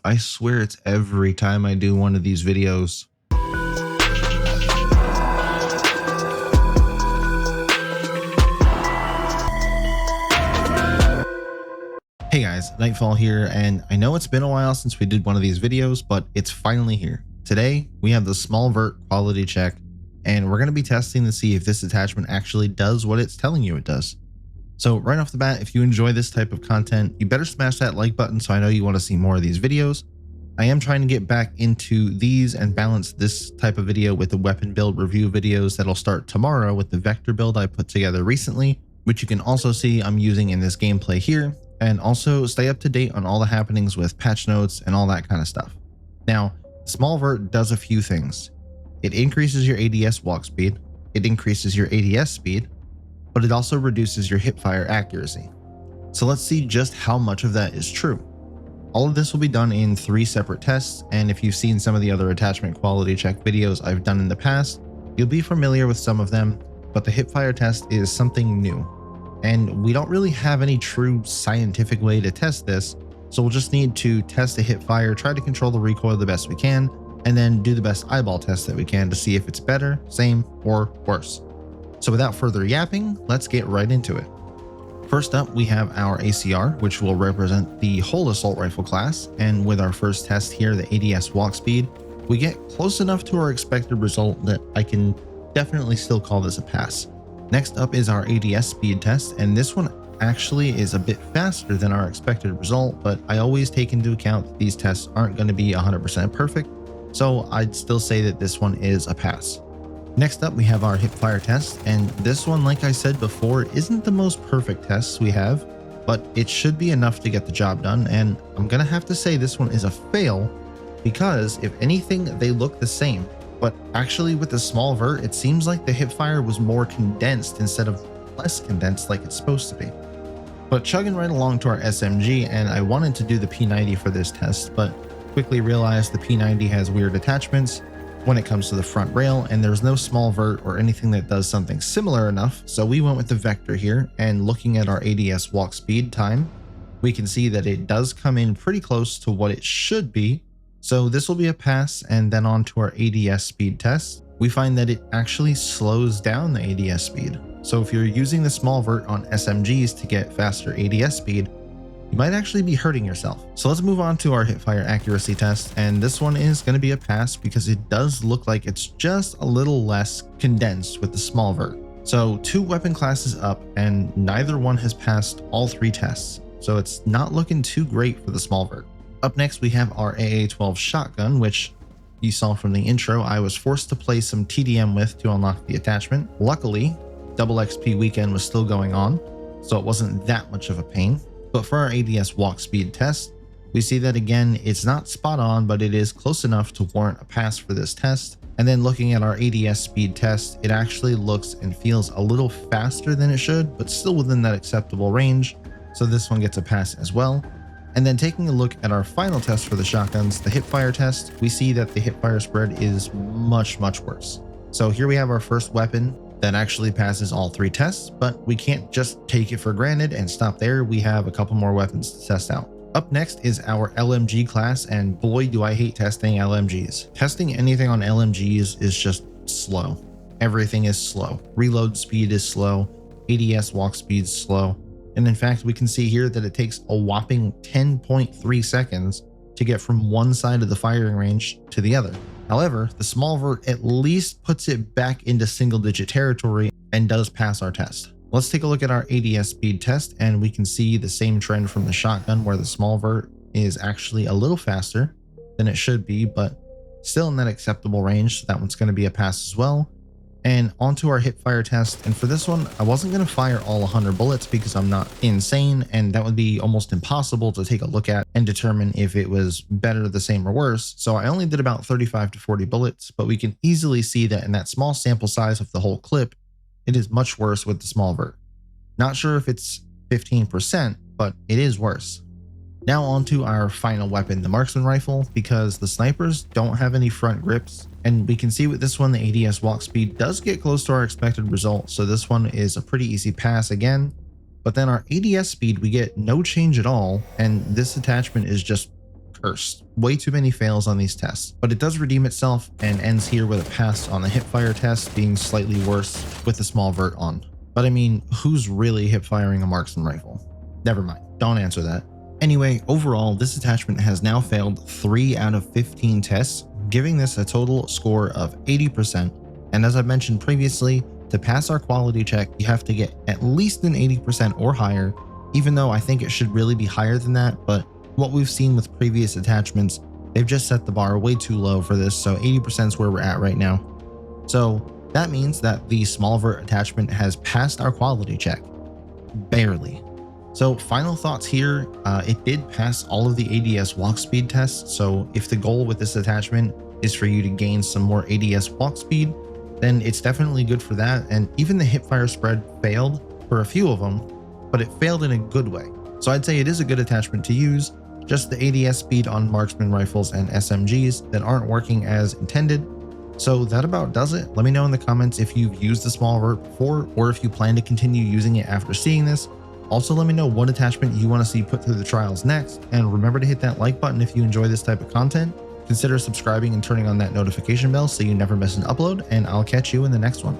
I swear it's every time I do one of these videos. Hey guys, Nightfall here, and I know it's been a while since we did one of these videos, but it's finally here. Today, we have the Small Vert quality check, and we're going to be testing to see if this attachment actually does what it's telling you it does. So right off the bat, if you enjoy this type of content, you better smash that like button so I know you want to see more of these videos. I am trying to get back into these and balance this type of video with the weapon build review videos that'll start tomorrow with the vector build I put together recently, which you can also see I'm using in this gameplay here. And also stay up to date on all the happenings with patch notes and all that kind of stuff. Now, Small Vert does a few things. It increases your ADS walk speed, it increases your ADS speed, but it also reduces your hipfire accuracy. So let's see just how much of that is true. All of this will be done in 3 separate tests, and if you've seen some of the other attachment quality check videos I've done in the past, you'll be familiar with some of them, but the hipfire test is something new. And we don't really have any true scientific way to test this, so we'll just need to test the hipfire, try to control the recoil the best we can, and then do the best eyeball test that we can to see if it's better, same, or worse. So without further yapping, let's get right into it. First up, we have our ACR, which will represent the whole assault rifle class, and with our first test here, the ADS walk speed, we get close enough to our expected result that I can definitely still call this a pass. Next up is our ADS speed test, and this one actually is a bit faster than our expected result, but I always take into account that these tests aren't going to be 100% perfect, so I'd still say that this one is a pass. Next up, we have our hipfire test, and this one, like I said before, isn't the most perfect test we have, but it should be enough to get the job done, and I'm going to have to say this one is a fail, because if anything, they look the same. But actually with the Small Vert, it seems like the hipfire was more condensed instead of less condensed like it's supposed to be. But chugging right along to our SMG, and I wanted to do the P90 for this test, but quickly realized the P90 has weird attachments when it comes to the front rail, and there's no Small Vert or anything that does something similar enough, so we went with the Vector here, and looking at our ADS walk speed time, we can see that it does come in pretty close to what it should be. So this will be a pass, and then on to our ADS speed test. We find that it actually slows down the ADS speed. So if you're using the Small Vert on SMGs to get faster ADS speed, you might actually be hurting yourself. So let's move on to our hipfire accuracy test, and this one is going to be a pass because it does look like it's just a little less condensed with the Small Vert. So 2 weapon classes up, and neither one has passed all 3 tests. So it's not looking too great for the Small Vert. Up next, we have our AA-12 shotgun, which you saw from the intro I was forced to play some TDM with to unlock the attachment. Luckily, double XP weekend was still going on, so it wasn't that much of a pain. But for our ADS walk speed test, we see that again, it's not spot on, but it is close enough to warrant a pass for this test. And then looking at our ADS speed test, it actually looks and feels a little faster than it should, but still within that acceptable range. So this one gets a pass as well. And then taking a look at our final test for the shotguns, the hipfire test, we see that the hipfire spread is much worse. So here we have our first weapon that actually passes all 3 tests, but we can't just take it for granted and stop there. We have a couple more weapons to test out. Up next is our LMG class, and boy do I hate testing LMGs. Testing anything on LMGs is just slow. Everything is slow. Reload speed is slow. ADS walk speed is slow. And in fact, we can see here that it takes a whopping 10.3 seconds to get from one side of the firing range to the other. However, the Small Vert at least puts it back into single-digit territory and does pass our test. Let's take a look at our ADS speed test, and we can see the same trend from the shotgun where the Small Vert is actually a little faster than it should be, but still in that acceptable range. So that one's going to be a pass as well. And onto our hipfire test, and for this one, I wasn't going to fire all 100 bullets because I'm not insane, and that would be almost impossible to take a look at and determine if it was better, the same, or worse. So I only did about 35 to 40 bullets, but we can easily see that in that small sample size of the whole clip, it is much worse with the Small Vert. Not sure if it's 15%, but it is worse. Now onto our final weapon, the Marksman rifle, because the snipers don't have any front grips, and we can see with this one the ADS walk speed does get close to our expected result, so this one is a pretty easy pass again. But then our ADS speed, we get no change at all, and this attachment is just cursed. Way too many fails on these tests, but it does redeem itself and ends here with a pass on the Hipfire test being slightly worse with the Small Vert on. But I mean, who's really hip firing a Marksman rifle? Never mind, don't answer that. Anyway, overall, this attachment has now failed 3 out of 15 tests, giving this a total score of 80%. And as I mentioned previously, to pass our quality check, you have to get at least an 80% or higher, even though I think it should really be higher than that. But what we've seen with previous attachments, they've just set the bar way too low for this, so 80% is where we're at right now. So that means that the Small Vert attachment has passed our quality check. Barely. So final thoughts here, it did pass all of the ADS walk speed tests, so if the goal with this attachment is for you to gain some more ADS walk speed, then it's definitely good for that. And even the Hipfire spread failed for a few of them, but it failed in a good way. So I'd say it is a good attachment to use, just the ADS speed on Marksman rifles and SMGs that aren't working as intended. So that about does it. Let me know in the comments if you've used the Small Vert before, or if you plan to continue using it after seeing this. Also, let me know what attachment you want to see put through the trials next, and remember to hit that like button if you enjoy this type of content. Consider subscribing and turning on that notification bell so you never miss an upload, and I'll catch you in the next one.